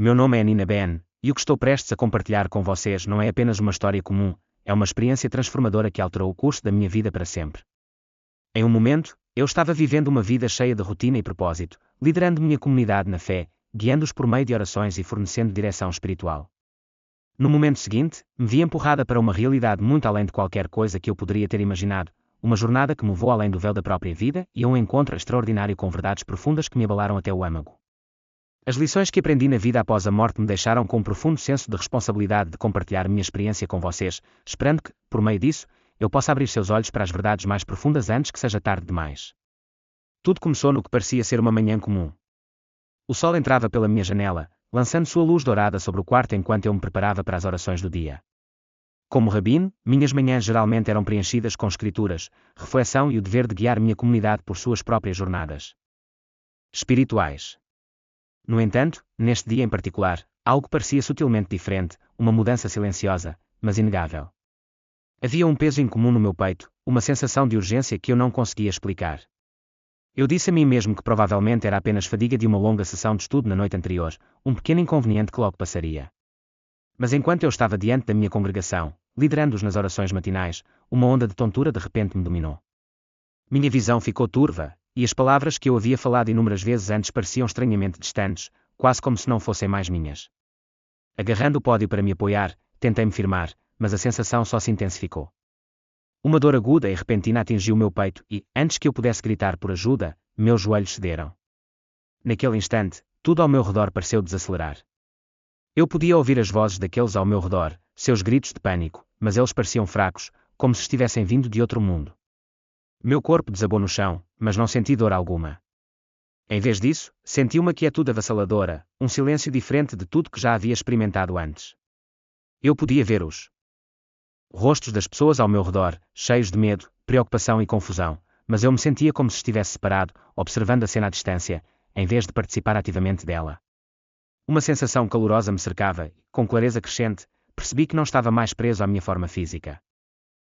meu nome é Nina Ben, e o que estou prestes a compartilhar com vocês não é apenas uma história comum, é uma experiência transformadora que alterou o curso da minha vida para sempre. Em um momento, eu estava vivendo uma vida cheia de rotina e propósito, liderando minha comunidade na fé, guiando-os por meio de orações e fornecendo direção espiritual. No momento seguinte, me vi empurrada para uma realidade muito além de qualquer coisa que eu poderia ter imaginado, uma jornada que me levou além do véu da própria vida e a um encontro extraordinário com verdades profundas que me abalaram até o âmago. As lições que aprendi na vida após a morte me deixaram com um profundo senso de responsabilidade de compartilhar minha experiência com vocês, esperando que, por meio disso, eu possa abrir seus olhos para as verdades mais profundas antes que seja tarde demais. Tudo começou no que parecia ser uma manhã comum. O sol entrava pela minha janela, lançando sua luz dourada sobre o quarto enquanto eu me preparava para as orações do dia. Como rabino, minhas manhãs geralmente eram preenchidas com escrituras, reflexão e o dever de guiar minha comunidade por suas próprias jornadas espirituais. No entanto, neste dia em particular, algo parecia sutilmente diferente, uma mudança silenciosa, mas inegável. Havia um peso incomum no meu peito, uma sensação de urgência que eu não conseguia explicar. Eu disse a mim mesmo que provavelmente era apenas fadiga de uma longa sessão de estudo na noite anterior, um pequeno inconveniente que logo passaria. Mas enquanto eu estava diante da minha congregação, liderando-os nas orações matinais, uma onda de tontura de repente me dominou. Minha visão ficou turva, e as palavras que eu havia falado inúmeras vezes antes pareciam estranhamente distantes, quase como se não fossem mais minhas. Agarrando o pódio para me apoiar, tentei-me firmar, mas a sensação só se intensificou. Uma dor aguda e repentina atingiu o meu peito e, antes que eu pudesse gritar por ajuda, meus joelhos cederam. Naquele instante, tudo ao meu redor pareceu desacelerar. Eu podia ouvir as vozes daqueles ao meu redor, seus gritos de pânico, mas eles pareciam fracos, como se estivessem vindo de outro mundo. Meu corpo desabou no chão, mas não senti dor alguma. Em vez disso, senti uma quietude avassaladora, um silêncio diferente de tudo que já havia experimentado antes. Eu podia ver os rostos das pessoas ao meu redor, cheios de medo, preocupação e confusão, mas eu me sentia como se estivesse separado, observando a cena à distância, em vez de participar ativamente dela. Uma sensação calorosa me cercava e, com clareza crescente, percebi que não estava mais preso à minha forma física.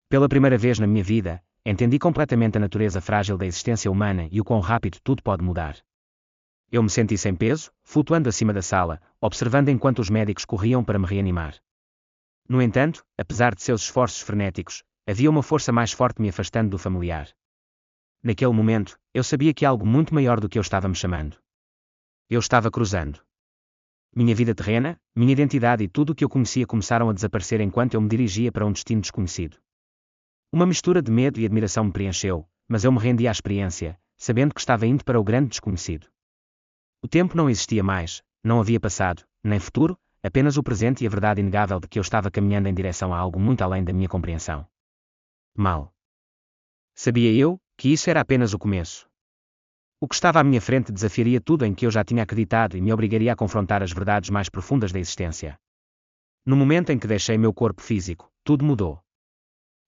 Pela primeira vez na minha vida, entendi completamente a natureza frágil da existência humana e o quão rápido tudo pode mudar. Eu me senti sem peso, flutuando acima da sala, observando enquanto os médicos corriam para me reanimar. No entanto, apesar de seus esforços frenéticos, havia uma força mais forte me afastando do familiar. Naquele momento, eu sabia que algo muito maior do que eu estava me chamando. Eu estava cruzando. Minha vida terrena, minha identidade e tudo o que eu conhecia começaram a desaparecer enquanto eu me dirigia para um destino desconhecido. Uma mistura de medo e admiração me preencheu, mas eu me rendi à experiência, sabendo que estava indo para o grande desconhecido. O tempo não existia mais, não havia passado, nem futuro, apenas o presente e a verdade inegável de que eu estava caminhando em direção a algo muito além da minha compreensão. Mal sabia eu que isso era apenas o começo. O que estava à minha frente desafiaria tudo em que eu já tinha acreditado e me obrigaria a confrontar as verdades mais profundas da existência. No momento em que deixei meu corpo físico, tudo mudou.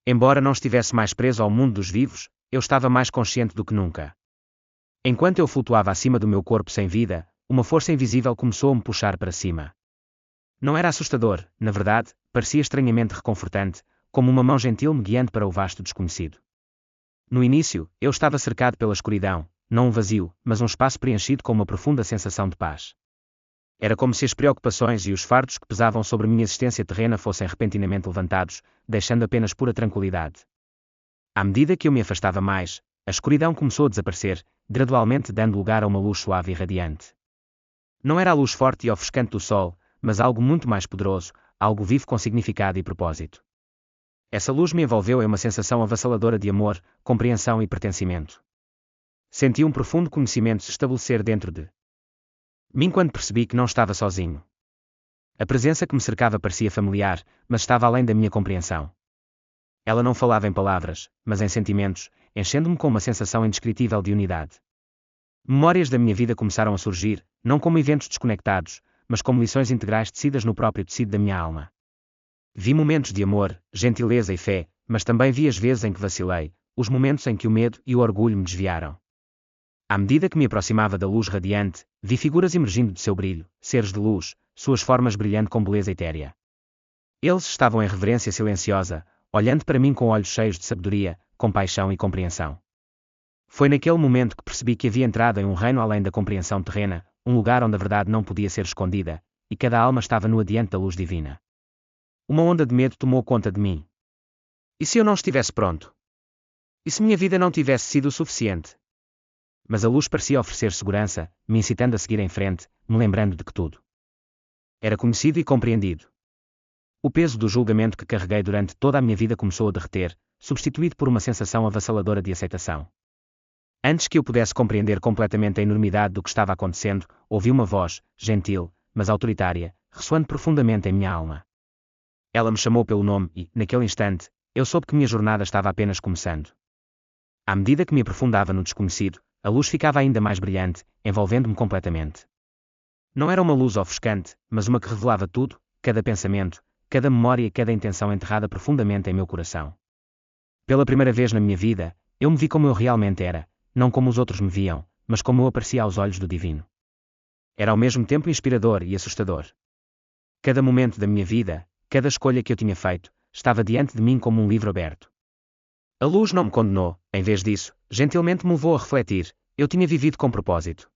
Embora não estivesse mais preso ao mundo dos vivos, eu estava mais consciente do que nunca. Enquanto eu flutuava acima do meu corpo sem vida, uma força invisível começou a me puxar para cima. Não era assustador, na verdade, parecia estranhamente reconfortante, como uma mão gentil me guiando para o vasto desconhecido. No início, eu estava cercado pela escuridão, não um vazio, mas um espaço preenchido com uma profunda sensação de paz. Era como se as preocupações e os fardos que pesavam sobre minha existência terrena fossem repentinamente levantados, deixando apenas pura tranquilidade. À medida que eu me afastava mais, a escuridão começou a desaparecer, gradualmente dando lugar a uma luz suave e radiante. Não era a luz forte e ofuscante do sol, mas algo muito mais poderoso, algo vivo com significado e propósito. Essa luz me envolveu em uma sensação avassaladora de amor, compreensão e pertencimento. Senti um profundo conhecimento se estabelecer dentro de mim quando percebi que não estava sozinho. A presença que me cercava parecia familiar, mas estava além da minha compreensão. Ela não falava em palavras, mas em sentimentos, enchendo-me com uma sensação indescritível de unidade. Memórias da minha vida começaram a surgir, não como eventos desconectados, mas como lições integrais tecidas no próprio tecido da minha alma. Vi momentos de amor, gentileza e fé, mas também vi as vezes em que vacilei, os momentos em que o medo e o orgulho me desviaram. À medida que me aproximava da luz radiante, vi figuras emergindo de seu brilho, seres de luz, suas formas brilhando com beleza etérea. Eles estavam em reverência silenciosa, olhando para mim com olhos cheios de sabedoria, compaixão e compreensão. Foi naquele momento que percebi que havia entrado em um reino além da compreensão terrena, um lugar onde a verdade não podia ser escondida, e cada alma estava nua diante da luz divina. Uma onda de medo tomou conta de mim. E se eu não estivesse pronto? E se minha vida não tivesse sido o suficiente? Mas a luz parecia oferecer segurança, me incitando a seguir em frente, me lembrando de que tudo era conhecido e compreendido. O peso do julgamento que carreguei durante toda a minha vida começou a derreter, substituído por uma sensação avassaladora de aceitação. Antes que eu pudesse compreender completamente a enormidade do que estava acontecendo, ouvi uma voz, gentil, mas autoritária, ressoando profundamente em minha alma. Ela me chamou pelo nome e, naquele instante, eu soube que minha jornada estava apenas começando. À medida que me aprofundava no desconhecido, a luz ficava ainda mais brilhante, envolvendo-me completamente. Não era uma luz ofuscante, mas uma que revelava tudo, cada pensamento, cada memória e cada intenção enterrada profundamente em meu coração. Pela primeira vez na minha vida, eu me vi como eu realmente era, não como os outros me viam, mas como eu aparecia aos olhos do divino. Era ao mesmo tempo inspirador e assustador. Cada momento da minha vida, cada escolha que eu tinha feito, estava diante de mim como um livro aberto. A luz não me condenou, em vez disso, gentilmente me levou a refletir: eu tinha vivido com propósito.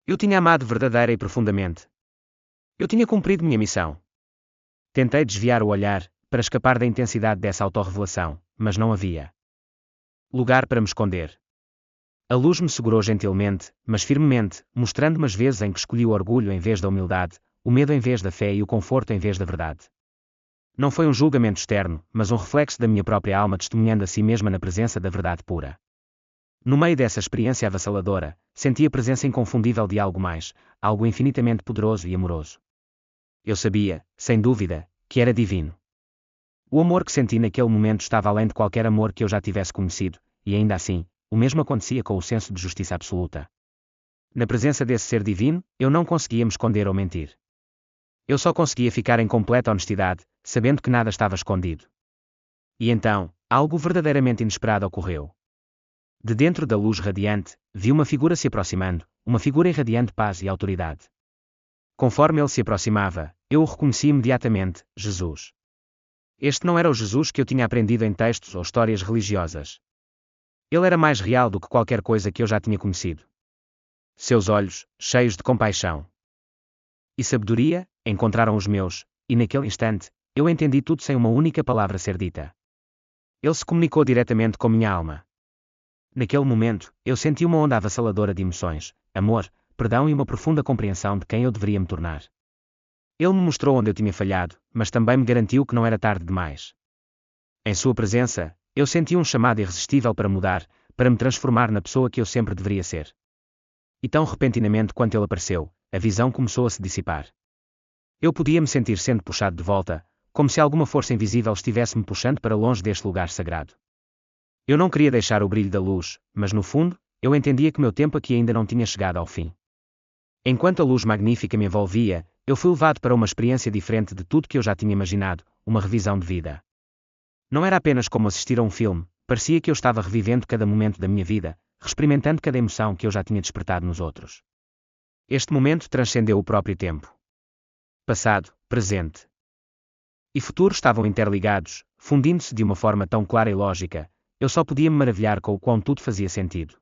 Eu tinha amado verdadeira e profundamente. Eu tinha cumprido minha missão. Tentei desviar o olhar, para escapar da intensidade dessa autorrevelação, mas não havia lugar para me esconder. A luz me segurou gentilmente, mas firmemente, mostrando-me as vezes em que escolhi o orgulho em vez da humildade, o medo em vez da fé e o conforto em vez da verdade. Não foi um julgamento externo, mas um reflexo da minha própria alma testemunhando a si mesma na presença da verdade pura. No meio dessa experiência avassaladora, senti a presença inconfundível de algo mais, algo infinitamente poderoso e amoroso. Eu sabia, sem dúvida, que era divino. O amor que senti naquele momento estava além de qualquer amor que eu já tivesse conhecido, e ainda assim, o mesmo acontecia com o senso de justiça absoluta. Na presença desse ser divino, eu não conseguia me esconder ou mentir. Eu só conseguia ficar em completa honestidade, sabendo que nada estava escondido. E então, algo verdadeiramente inesperado ocorreu. De dentro da luz radiante, vi uma figura se aproximando, uma figura irradiante paz e autoridade. Conforme ele se aproximava, eu o reconheci imediatamente: Jesus. Este não era o Jesus que eu tinha aprendido em textos ou histórias religiosas. Ele era mais real do que qualquer coisa que eu já tinha conhecido. Seus olhos, cheios de compaixão e sabedoria, encontraram os meus, e naquele instante, eu entendi tudo sem uma única palavra ser dita. Ele se comunicou diretamente com minha alma. Naquele momento, eu senti uma onda avassaladora de emoções, amor, perdão e uma profunda compreensão de quem eu deveria me tornar. Ele me mostrou onde eu tinha falhado, mas também me garantiu que não era tarde demais. Em sua presença, eu senti um chamado irresistível para mudar, para me transformar na pessoa que eu sempre deveria ser. E tão repentinamente quando ele apareceu, a visão começou a se dissipar. Eu podia me sentir sendo puxado de volta, como se alguma força invisível estivesse me puxando para longe deste lugar sagrado. Eu não queria deixar o brilho da luz, mas no fundo, eu entendia que meu tempo aqui ainda não tinha chegado ao fim. Enquanto a luz magnífica me envolvia, eu fui levado para uma experiência diferente de tudo que eu já tinha imaginado, uma revisão de vida. Não era apenas como assistir a um filme, parecia que eu estava revivendo cada momento da minha vida, experimentando cada emoção que eu já tinha despertado nos outros. Este momento transcendeu o próprio tempo. Passado, presente e futuro estavam interligados, fundindo-se de uma forma tão clara e lógica, eu só podia me maravilhar com o quão tudo fazia sentido.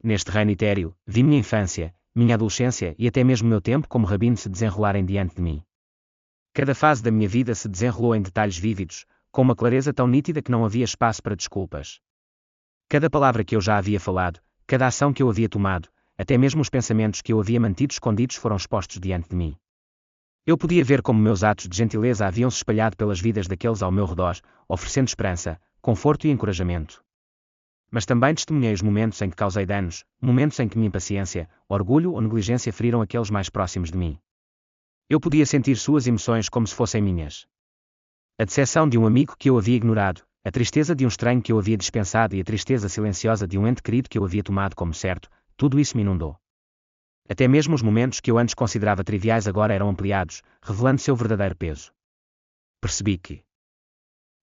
Neste reino etéreo, vi minha infância, minha adolescência e até mesmo meu tempo como rabino se desenrolarem diante de mim. Cada fase da minha vida se desenrolou em detalhes vívidos, com uma clareza tão nítida que não havia espaço para desculpas. Cada palavra que eu já havia falado, cada ação que eu havia tomado, até mesmo os pensamentos que eu havia mantido escondidos foram expostos diante de mim. Eu podia ver como meus atos de gentileza haviam se espalhado pelas vidas daqueles ao meu redor, oferecendo esperança, conforto e encorajamento. Mas também testemunhei os momentos em que causei danos, momentos em que minha impaciência, orgulho ou negligência feriram aqueles mais próximos de mim. Eu podia sentir suas emoções como se fossem minhas. A decepção de um amigo que eu havia ignorado, a tristeza de um estranho que eu havia dispensado e a tristeza silenciosa de um ente querido que eu havia tomado como certo, tudo isso me inundou. Até mesmo os momentos que eu antes considerava triviais agora eram ampliados, revelando seu verdadeiro peso. Percebi que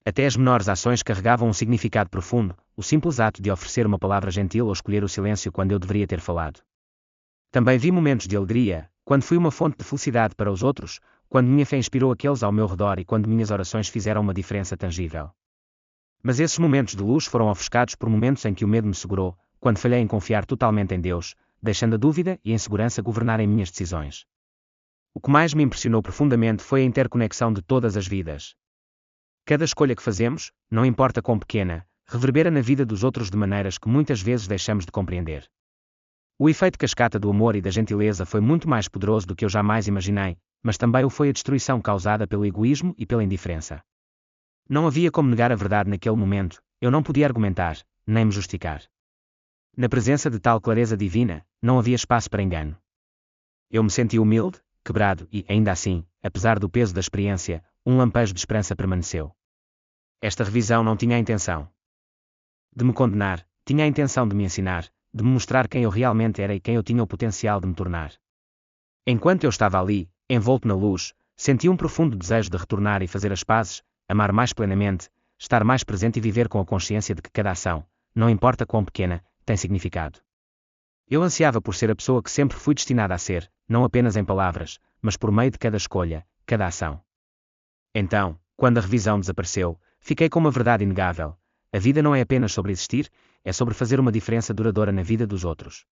até as menores ações carregavam um significado profundo, o simples ato de oferecer uma palavra gentil ou escolher o silêncio quando eu deveria ter falado. Também vi momentos de alegria, quando fui uma fonte de felicidade para os outros, quando minha fé inspirou aqueles ao meu redor e quando minhas orações fizeram uma diferença tangível. Mas esses momentos de luz foram ofuscados por momentos em que o medo me segurou, quando falhei em confiar totalmente em Deus, deixando a dúvida e a insegurança governarem minhas decisões. O que mais me impressionou profundamente foi a interconexão de todas as vidas. Cada escolha que fazemos, não importa quão pequena, reverbera na vida dos outros de maneiras que muitas vezes deixamos de compreender. O efeito cascata do amor e da gentileza foi muito mais poderoso do que eu jamais imaginei, mas também o foi a destruição causada pelo egoísmo e pela indiferença. Não havia como negar a verdade naquele momento, eu não podia argumentar, nem me justificar. Na presença de tal clareza divina, não havia espaço para engano. Eu me senti humilde, quebrado e, ainda assim, apesar do peso da experiência, um lampejo de esperança permaneceu. Esta revisão não tinha a intenção de me condenar, tinha a intenção de me ensinar, de me mostrar quem eu realmente era e quem eu tinha o potencial de me tornar. Enquanto eu estava ali, envolto na luz, senti um profundo desejo de retornar e fazer as pazes, amar mais plenamente, estar mais presente e viver com a consciência de que cada ação, não importa quão pequena, tem significado. Eu ansiava por ser a pessoa que sempre fui destinada a ser, não apenas em palavras, mas por meio de cada escolha, cada ação. Então, quando a revisão desapareceu, fiquei com uma verdade inegável: a vida não é apenas sobre existir, é sobre fazer uma diferença duradoura na vida dos outros.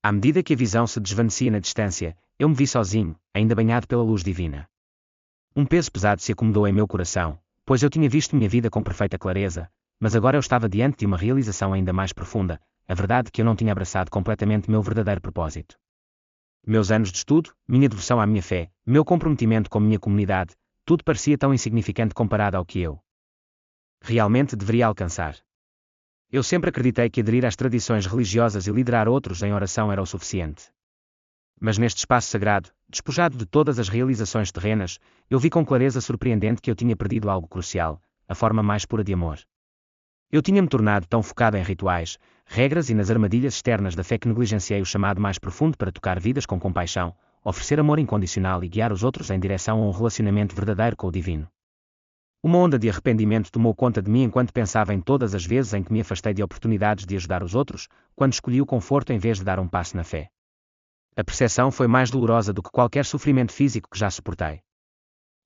À medida que a visão se desvanecia na distância, eu me vi sozinho, ainda banhado pela luz divina. Um peso pesado se acomodou em meu coração, pois eu tinha visto minha vida com perfeita clareza, mas agora eu estava diante de uma realização ainda mais profunda, a verdade que eu não tinha abraçado completamente meu verdadeiro propósito. Meus anos de estudo, minha devoção à minha fé, meu comprometimento com minha comunidade, tudo parecia tão insignificante comparado ao que eu realmente deveria alcançar. Eu sempre acreditei que aderir às tradições religiosas e liderar outros em oração era o suficiente. Mas neste espaço sagrado, despojado de todas as realizações terrenas, eu vi com clareza surpreendente que eu tinha perdido algo crucial, a forma mais pura de amor. Eu tinha-me tornado tão focado em rituais, regras e nas armadilhas externas da fé que negligenciei o chamado mais profundo para tocar vidas com compaixão, oferecer amor incondicional e guiar os outros em direção a um relacionamento verdadeiro com o divino. Uma onda de arrependimento tomou conta de mim enquanto pensava em todas as vezes em que me afastei de oportunidades de ajudar os outros, quando escolhi o conforto em vez de dar um passo na fé. A percepção foi mais dolorosa do que qualquer sofrimento físico que já suportei.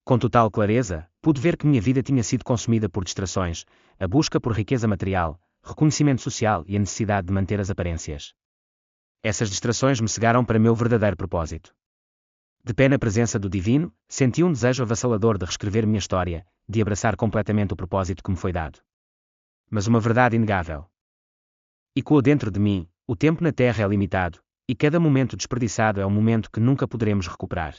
Com total clareza, pude ver que minha vida tinha sido consumida por distrações, a busca por riqueza material, reconhecimento social e a necessidade de manter as aparências. Essas distrações me cegaram para meu verdadeiro propósito. De pé na presença do divino, senti um desejo avassalador de reescrever minha história, de abraçar completamente o propósito que me foi dado. Mas uma verdade inegável ecoou dentro de mim: o tempo na Terra é limitado, e cada momento desperdiçado é um momento que nunca poderemos recuperar.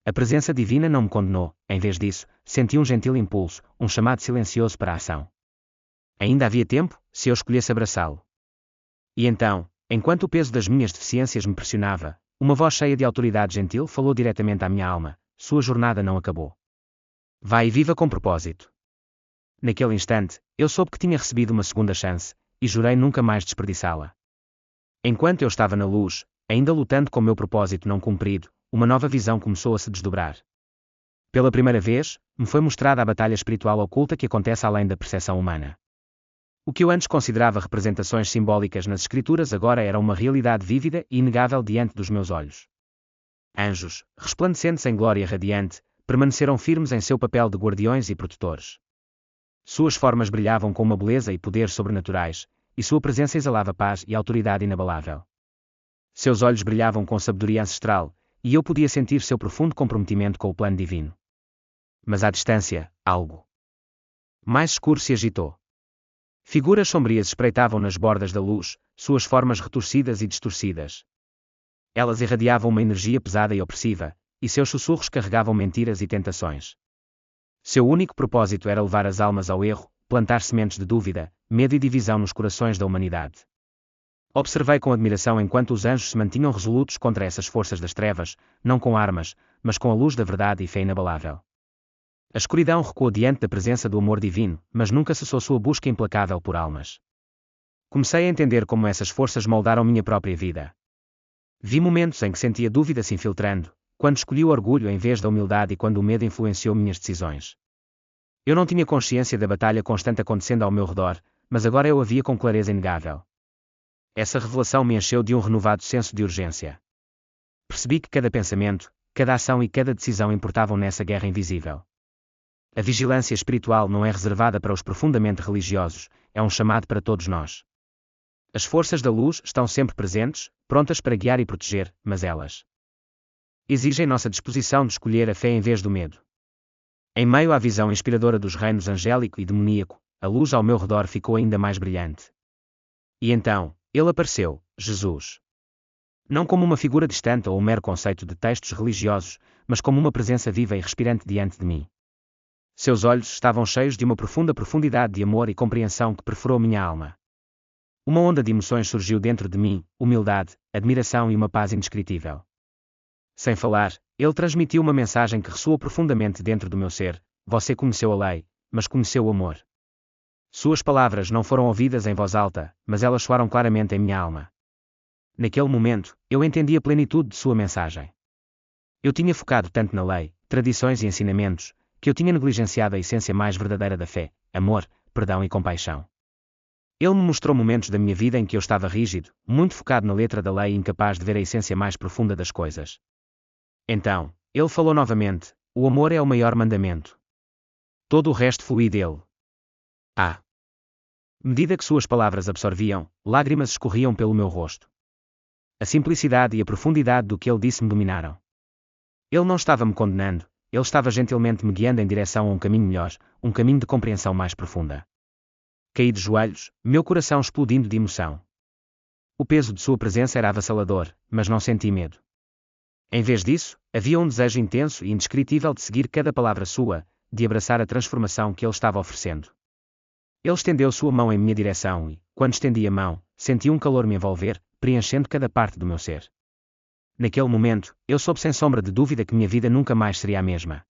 A presença divina não me condenou, em vez disso, senti um gentil impulso, um chamado silencioso para a ação. Ainda havia tempo, se eu escolhesse abraçá-lo. E então, enquanto o peso das minhas deficiências me pressionava, uma voz cheia de autoridade gentil falou diretamente à minha alma: sua jornada não acabou. Vá e viva com propósito. Naquele instante, eu soube que tinha recebido uma segunda chance, e jurei nunca mais desperdiçá-la. Enquanto eu estava na luz, ainda lutando com meu propósito não cumprido, uma nova visão começou a se desdobrar. Pela primeira vez, me foi mostrada a batalha espiritual oculta que acontece além da percepção humana. O que eu antes considerava representações simbólicas nas escrituras agora era uma realidade vívida e inegável diante dos meus olhos. Anjos, resplandecentes em glória radiante, permaneceram firmes em seu papel de guardiões e protetores. Suas formas brilhavam com uma beleza e poder sobrenaturais, e sua presença exalava paz e autoridade inabalável. Seus olhos brilhavam com sabedoria ancestral, e eu podia sentir seu profundo comprometimento com o plano divino. Mas à distância, algo mais escuro se agitou. Figuras sombrias espreitavam nas bordas da luz, suas formas retorcidas e distorcidas. Elas irradiavam uma energia pesada e opressiva, e seus sussurros carregavam mentiras e tentações. Seu único propósito era levar as almas ao erro, plantar sementes de dúvida, medo e divisão nos corações da humanidade. Observei com admiração enquanto os anjos se mantinham resolutos contra essas forças das trevas, não com armas, mas com a luz da verdade e fé inabalável. A escuridão recuou diante da presença do amor divino, mas nunca cessou sua busca implacável por almas. Comecei a entender como essas forças moldaram minha própria vida. Vi momentos em que sentia dúvida se infiltrando, quando escolhi o orgulho em vez da humildade e quando o medo influenciou minhas decisões. Eu não tinha consciência da batalha constante acontecendo ao meu redor, mas agora eu a via com clareza inegável. Essa revelação me encheu de um renovado senso de urgência. Percebi que cada pensamento, cada ação e cada decisão importavam nessa guerra invisível. A vigilância espiritual não é reservada para os profundamente religiosos, é um chamado para todos nós. As forças da luz estão sempre presentes, prontas para guiar e proteger, mas elas exigem nossa disposição de escolher a fé em vez do medo. Em meio à visão inspiradora dos reinos angélico e demoníaco, a luz ao meu redor ficou ainda mais brilhante. E então, ele apareceu, Jesus. Não como uma figura distante ou um mero conceito de textos religiosos, mas como uma presença viva e respirante diante de mim. Seus olhos estavam cheios de uma profunda profundidade de amor e compreensão que perfurou minha alma. Uma onda de emoções surgiu dentro de mim, humildade, admiração e uma paz indescritível. Sem falar, ele transmitiu uma mensagem que ressoou profundamente dentro do meu ser: você conheceu a lei, mas conheceu o amor. Suas palavras não foram ouvidas em voz alta, mas elas soaram claramente em minha alma. Naquele momento, eu entendi a plenitude de sua mensagem. Eu tinha focado tanto na lei, tradições e ensinamentos, que eu tinha negligenciado a essência mais verdadeira da fé: amor, perdão e compaixão. Ele me mostrou momentos da minha vida em que eu estava rígido, muito focado na letra da lei e incapaz de ver a essência mais profunda das coisas. Então, ele falou novamente: o amor é o maior mandamento. Todo o resto flui dele. À medida que suas palavras absorviam, lágrimas escorriam pelo meu rosto. A simplicidade e a profundidade do que ele disse me dominaram. Ele não estava me condenando, ele estava gentilmente me guiando em direção a um caminho melhor, um caminho de compreensão mais profunda. Caí de joelhos, meu coração explodindo de emoção. O peso de sua presença era avassalador, mas não senti medo. Em vez disso, havia um desejo intenso e indescritível de seguir cada palavra sua, de abraçar a transformação que ele estava oferecendo. Ele estendeu sua mão em minha direção e, quando estendi a mão, senti um calor me envolver, preenchendo cada parte do meu ser. Naquele momento, eu soube sem sombra de dúvida que minha vida nunca mais seria a mesma.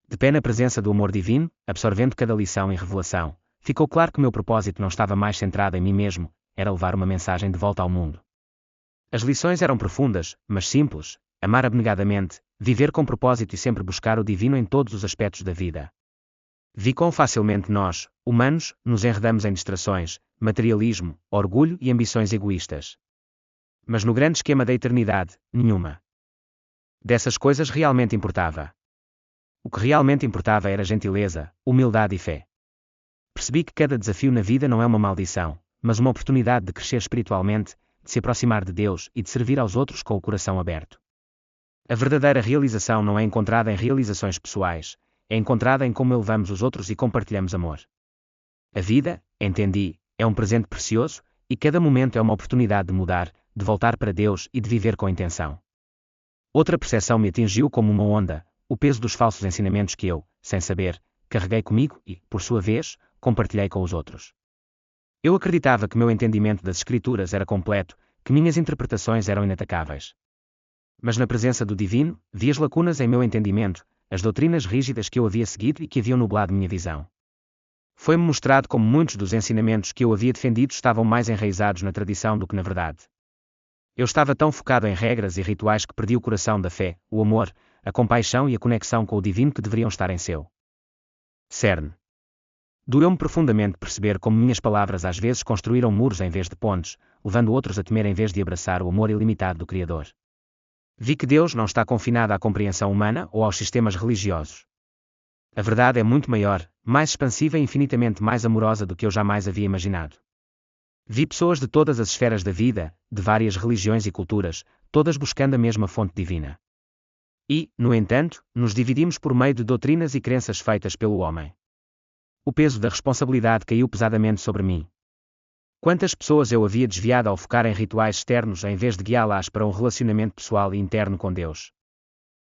De pé na presença do amor divino, absorvendo cada lição e revelação, ficou claro que meu propósito não estava mais centrado em mim mesmo, era levar uma mensagem de volta ao mundo. As lições eram profundas, mas simples: amar abnegadamente, viver com propósito e sempre buscar o divino em todos os aspectos da vida. Vi quão facilmente nós, humanos, nos enredamos em distrações, materialismo, orgulho e ambições egoístas. Mas no grande esquema da eternidade, nenhuma dessas coisas realmente importava. O que realmente importava era gentileza, humildade e fé. Percebi que cada desafio na vida não é uma maldição, mas uma oportunidade de crescer espiritualmente, de se aproximar de Deus e de servir aos outros com o coração aberto. A verdadeira realização não é encontrada em realizações pessoais, é encontrada em como elevamos os outros e compartilhamos amor. A vida, entendi, é um presente precioso, e cada momento é uma oportunidade de mudar, de voltar para Deus e de viver com intenção. Outra percepção me atingiu como uma onda: o peso dos falsos ensinamentos que eu, sem saber, carreguei comigo e, por sua vez, compartilhei com os outros. Eu acreditava que meu entendimento das Escrituras era completo, que minhas interpretações eram inatacáveis. Mas na presença do Divino, vi as lacunas em meu entendimento, as doutrinas rígidas que eu havia seguido e que haviam nublado minha visão. Foi-me mostrado como muitos dos ensinamentos que eu havia defendido estavam mais enraizados na tradição do que na verdade. Eu estava tão focado em regras e rituais que perdi o coração da fé, o amor, a compaixão e a conexão com o divino que deveriam estar em seu cerne. Doeu-me profundamente perceber como minhas palavras às vezes construíram muros em vez de pontes, levando outros a temer em vez de abraçar o amor ilimitado do Criador. Vi que Deus não está confinado à compreensão humana ou aos sistemas religiosos. A verdade é muito maior, mais expansiva e infinitamente mais amorosa do que eu jamais havia imaginado. Vi pessoas de todas as esferas da vida, de várias religiões e culturas, todas buscando a mesma fonte divina. E, no entanto, nos dividimos por meio de doutrinas e crenças feitas pelo homem. O peso da responsabilidade caiu pesadamente sobre mim. Quantas pessoas eu havia desviado ao focar em rituais externos em vez de guiá-las para um relacionamento pessoal e interno com Deus?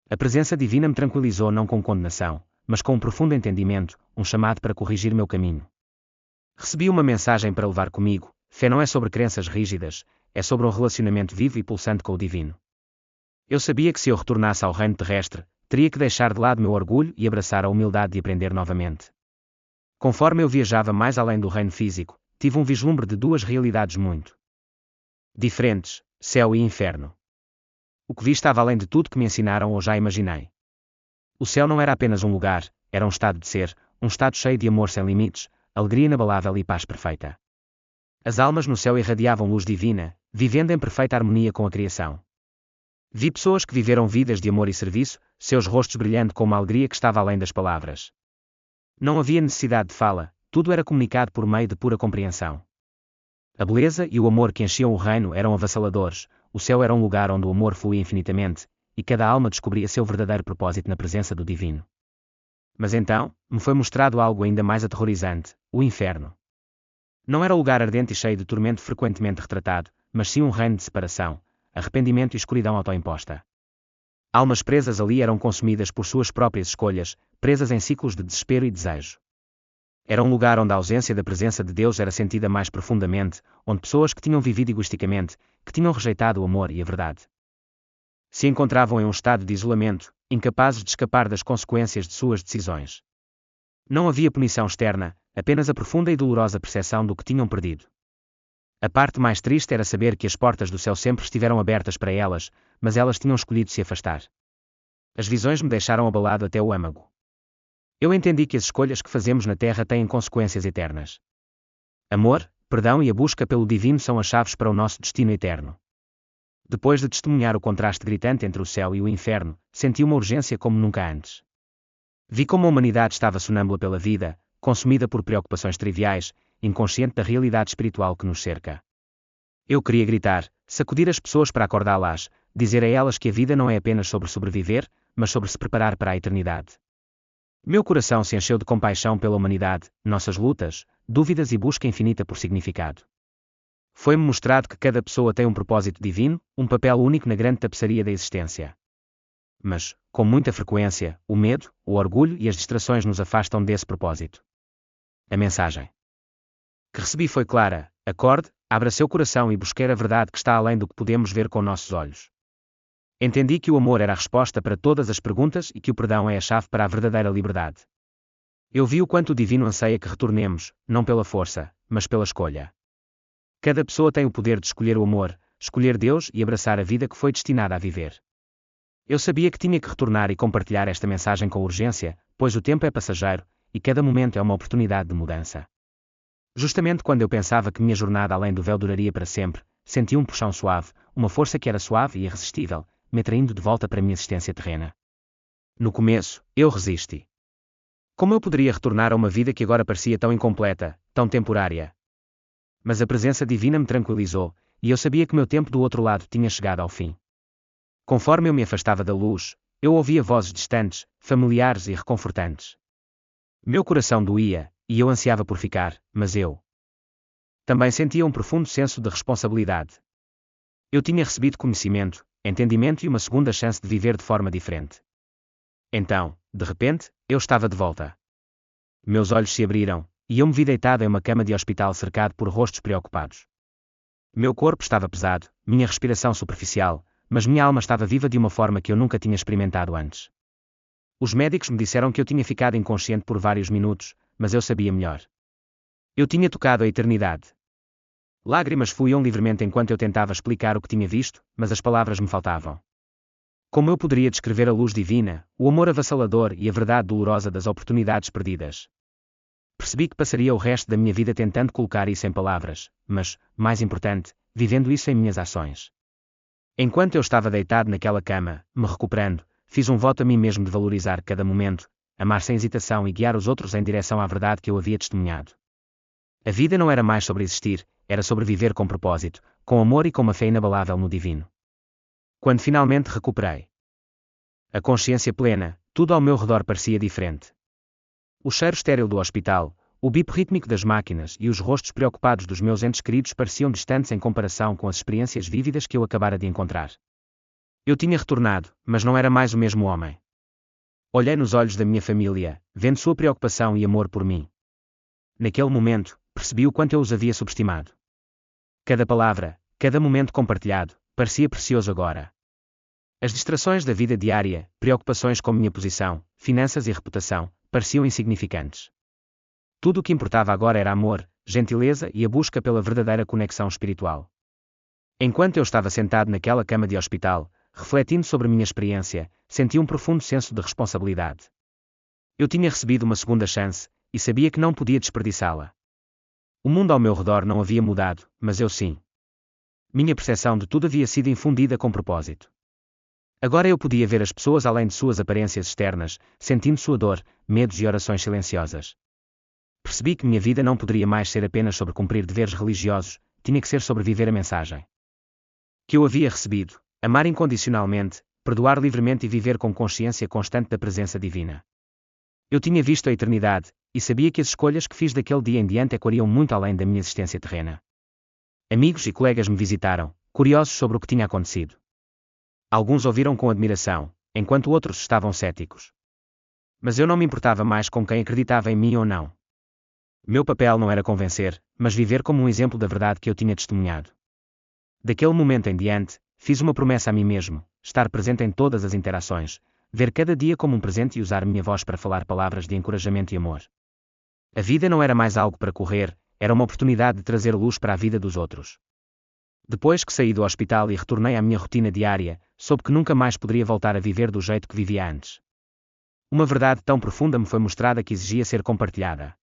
A presença divina me tranquilizou não com condenação, mas com um profundo entendimento, um chamado para corrigir meu caminho. Recebi uma mensagem para levar comigo: fé não é sobre crenças rígidas, é sobre um relacionamento vivo e pulsante com o divino. Eu sabia que se eu retornasse ao reino terrestre, teria que deixar de lado meu orgulho e abraçar a humildade de aprender novamente. Conforme eu viajava mais além do reino físico, tive um vislumbre de duas realidades muito diferentes: céu e inferno. O que vi estava além de tudo que me ensinaram ou já imaginei. O céu não era apenas um lugar, era um estado de ser, um estado cheio de amor sem limites, alegria inabalável e paz perfeita. As almas no céu irradiavam luz divina, vivendo em perfeita harmonia com a criação. Vi pessoas que viveram vidas de amor e serviço, seus rostos brilhando com uma alegria que estava além das palavras. Não havia necessidade de fala, tudo era comunicado por meio de pura compreensão. A beleza e o amor que enchiam o reino eram avassaladores, o céu era um lugar onde o amor fluía infinitamente, e cada alma descobria seu verdadeiro propósito na presença do Divino. Mas então, me foi mostrado algo ainda mais aterrorizante: o inferno. Não era um lugar ardente e cheio de tormento frequentemente retratado, mas sim um reino de separação, arrependimento e escuridão autoimposta. Almas presas ali eram consumidas por suas próprias escolhas, presas em ciclos de desespero e desejo. Era um lugar onde a ausência da presença de Deus era sentida mais profundamente, onde pessoas que tinham vivido egoisticamente, que tinham rejeitado o amor e a verdade, se encontravam em um estado de isolamento, incapazes de escapar das consequências de suas decisões. Não havia punição externa, apenas a profunda e dolorosa percepção do que tinham perdido. A parte mais triste era saber que as portas do céu sempre estiveram abertas para elas, mas elas tinham escolhido se afastar. As visões me deixaram abalado até o âmago. Eu entendi que as escolhas que fazemos na Terra têm consequências eternas. Amor, perdão e a busca pelo divino são as chaves para o nosso destino eterno. Depois de testemunhar o contraste gritante entre o céu e o inferno, senti uma urgência como nunca antes. Vi como a humanidade estava sonâmbula pela vida, consumida por preocupações triviais, inconsciente da realidade espiritual que nos cerca. Eu queria gritar, sacudir as pessoas para acordá-las, dizer a elas que a vida não é apenas sobre sobreviver, mas sobre se preparar para a eternidade. Meu coração se encheu de compaixão pela humanidade, nossas lutas, dúvidas e busca infinita por significado. Foi-me mostrado que cada pessoa tem um propósito divino, um papel único na grande tapeçaria da existência. Mas, com muita frequência, o medo, o orgulho e as distrações nos afastam desse propósito. A mensagem que recebi foi clara: acorde, abra seu coração e busque a verdade que está além do que podemos ver com nossos olhos. Entendi que o amor era a resposta para todas as perguntas e que o perdão é a chave para a verdadeira liberdade. Eu vi o quanto o divino anseia que retornemos, não pela força, mas pela escolha. Cada pessoa tem o poder de escolher o amor, escolher Deus e abraçar a vida que foi destinada a viver. Eu sabia que tinha que retornar e compartilhar esta mensagem com urgência, pois o tempo é passageiro, e cada momento é uma oportunidade de mudança. Justamente quando eu pensava que minha jornada além do véu duraria para sempre, senti um puxão suave, uma força que era suave e irresistível, me atraindo de volta para a minha existência terrena. No começo, eu resisti. Como eu poderia retornar a uma vida que agora parecia tão incompleta, tão temporária? Mas a presença divina me tranquilizou, e eu sabia que meu tempo do outro lado tinha chegado ao fim. Conforme eu me afastava da luz, eu ouvia vozes distantes, familiares e reconfortantes. Meu coração doía, e eu ansiava por ficar, mas eu também sentia um profundo senso de responsabilidade. Eu tinha recebido conhecimento, entendimento e uma segunda chance de viver de forma diferente. Então, de repente, eu estava de volta. Meus olhos se abriram, e eu me vi deitado em uma cama de hospital cercado por rostos preocupados. Meu corpo estava pesado, minha respiração superficial, mas minha alma estava viva de uma forma que eu nunca tinha experimentado antes. Os médicos me disseram que eu tinha ficado inconsciente por vários minutos, mas eu sabia melhor. Eu tinha tocado a eternidade. Lágrimas fluíam livremente enquanto eu tentava explicar o que tinha visto, mas as palavras me faltavam. Como eu poderia descrever a luz divina, o amor avassalador e a verdade dolorosa das oportunidades perdidas? Percebi que passaria o resto da minha vida tentando colocar isso em palavras, mas, mais importante, vivendo isso em minhas ações. Enquanto eu estava deitado naquela cama, me recuperando, fiz um voto a mim mesmo de valorizar cada momento, amar sem hesitação e guiar os outros em direção à verdade que eu havia testemunhado. A vida não era mais sobre existir, era sobre viver com propósito, com amor e com uma fé inabalável no divino. Quando finalmente recuperei a consciência plena, tudo ao meu redor parecia diferente. O cheiro estéril do hospital, o bip rítmico das máquinas e os rostos preocupados dos meus entes queridos pareciam distantes em comparação com as experiências vívidas que eu acabara de encontrar. Eu tinha retornado, mas não era mais o mesmo homem. Olhei nos olhos da minha família, vendo sua preocupação e amor por mim. Naquele momento, percebi o quanto eu os havia subestimado. Cada palavra, cada momento compartilhado, parecia precioso agora. As distrações da vida diária, preocupações com minha posição, finanças e reputação, pareciam insignificantes. Tudo o que importava agora era amor, gentileza e a busca pela verdadeira conexão espiritual. Enquanto eu estava sentado naquela cama de hospital, refletindo sobre minha experiência, senti um profundo senso de responsabilidade. Eu tinha recebido uma segunda chance, e sabia que não podia desperdiçá-la. O mundo ao meu redor não havia mudado, mas eu sim. Minha percepção de tudo havia sido infundida com propósito. Agora eu podia ver as pessoas além de suas aparências externas, sentindo sua dor, medos e orações silenciosas. Percebi que minha vida não poderia mais ser apenas sobre cumprir deveres religiosos, tinha que ser sobre viver a mensagem que eu havia recebido, amar incondicionalmente, perdoar livremente e viver com consciência constante da presença divina. Eu tinha visto a eternidade, e sabia que as escolhas que fiz daquele dia em diante ecoariam muito além da minha existência terrena. Amigos e colegas me visitaram, curiosos sobre o que tinha acontecido. Alguns ouviram com admiração, enquanto outros estavam céticos. Mas eu não me importava mais com quem acreditava em mim ou não. Meu papel não era convencer, mas viver como um exemplo da verdade que eu tinha testemunhado. Daquele momento em diante, fiz uma promessa a mim mesmo, estar presente em todas as interações, ver cada dia como um presente e usar minha voz para falar palavras de encorajamento e amor. A vida não era mais algo para correr, era uma oportunidade de trazer luz para a vida dos outros. Depois que saí do hospital e retornei à minha rotina diária, soube que nunca mais poderia voltar a viver do jeito que vivia antes. Uma verdade tão profunda me foi mostrada que exigia ser compartilhada.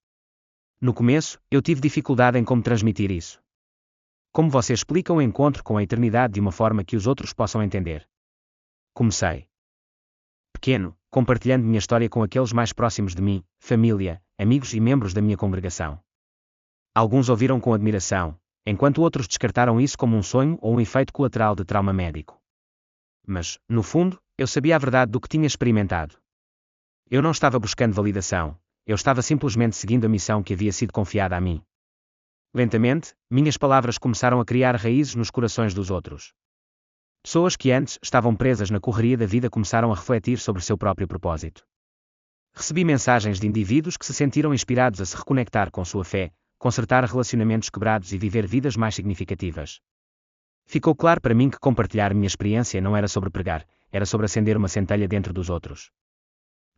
No começo, eu tive dificuldade em como transmitir isso. Como você explica o encontro com a eternidade de uma forma que os outros possam entender? Comecei pequeno, compartilhando minha história com aqueles mais próximos de mim, família, amigos e membros da minha congregação. Alguns ouviram com admiração, enquanto outros descartaram isso como um sonho ou um efeito colateral de trauma médico. Mas, no fundo, eu sabia a verdade do que tinha experimentado. Eu não estava buscando validação, eu estava simplesmente seguindo a missão que havia sido confiada a mim. Lentamente, minhas palavras começaram a criar raízes nos corações dos outros. Pessoas que antes estavam presas na correria da vida começaram a refletir sobre seu próprio propósito. Recebi mensagens de indivíduos que se sentiram inspirados a se reconectar com sua fé, consertar relacionamentos quebrados e viver vidas mais significativas. Ficou claro para mim que compartilhar minha experiência não era sobre pregar, era sobre acender uma centelha dentro dos outros.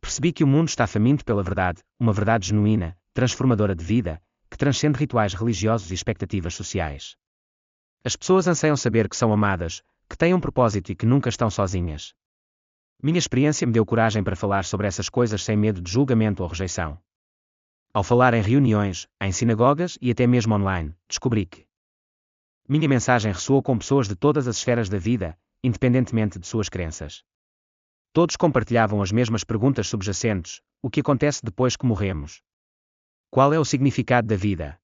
Percebi que o mundo está faminto pela verdade, uma verdade genuína, transformadora de vida, que transcende rituais religiosos e expectativas sociais. As pessoas anseiam saber que são amadas, que têm um propósito e que nunca estão sozinhas. Minha experiência me deu coragem para falar sobre essas coisas sem medo de julgamento ou rejeição. Ao falar em reuniões, em sinagogas e até mesmo online, descobri que minha mensagem ressoou com pessoas de todas as esferas da vida, independentemente de suas crenças. Todos compartilhavam as mesmas perguntas subjacentes: o que acontece depois que morremos? Qual é o significado da vida?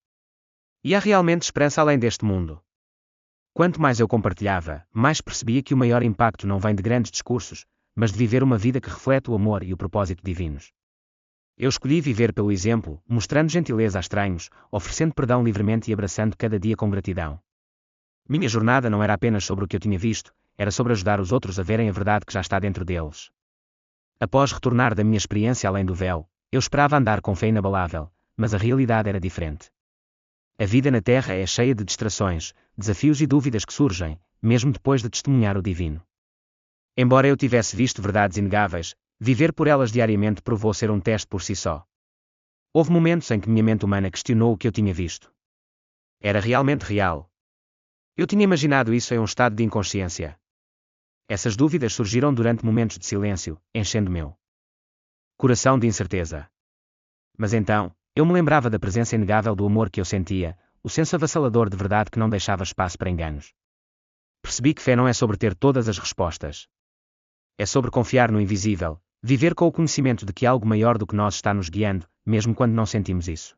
E há realmente esperança além deste mundo? Quanto mais eu compartilhava, mais percebia que o maior impacto não vem de grandes discursos, mas de viver uma vida que reflete o amor e o propósito divinos. Eu escolhi viver pelo exemplo, mostrando gentileza a estranhos, oferecendo perdão livremente e abraçando cada dia com gratidão. Minha jornada não era apenas sobre o que eu tinha visto, era sobre ajudar os outros a verem a verdade que já está dentro deles. Após retornar da minha experiência além do véu, eu esperava andar com fé inabalável, mas a realidade era diferente. A vida na Terra é cheia de distrações, desafios e dúvidas que surgem, mesmo depois de testemunhar o divino. Embora eu tivesse visto verdades inegáveis, viver por elas diariamente provou ser um teste por si só. Houve momentos em que minha mente humana questionou o que eu tinha visto. Era realmente real? Eu tinha imaginado isso em um estado de inconsciência. Essas dúvidas surgiram durante momentos de silêncio, enchendo meu coração de incerteza. Mas então, eu me lembrava da presença inegável do amor que eu sentia, o senso avassalador de verdade que não deixava espaço para enganos. Percebi que fé não é sobre ter todas as respostas. É sobre confiar no invisível, viver com o conhecimento de que algo maior do que nós está nos guiando, mesmo quando não sentimos isso.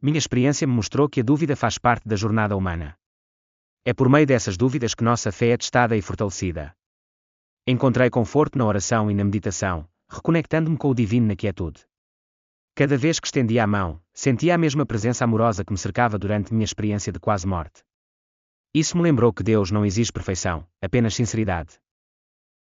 Minha experiência me mostrou que a dúvida faz parte da jornada humana. É por meio dessas dúvidas que nossa fé é testada e fortalecida. Encontrei conforto na oração e na meditação, reconectando-me com o divino na quietude. Cada vez que estendia a mão, sentia a mesma presença amorosa que me cercava durante minha experiência de quase morte. Isso me lembrou que Deus não exige perfeição, apenas sinceridade.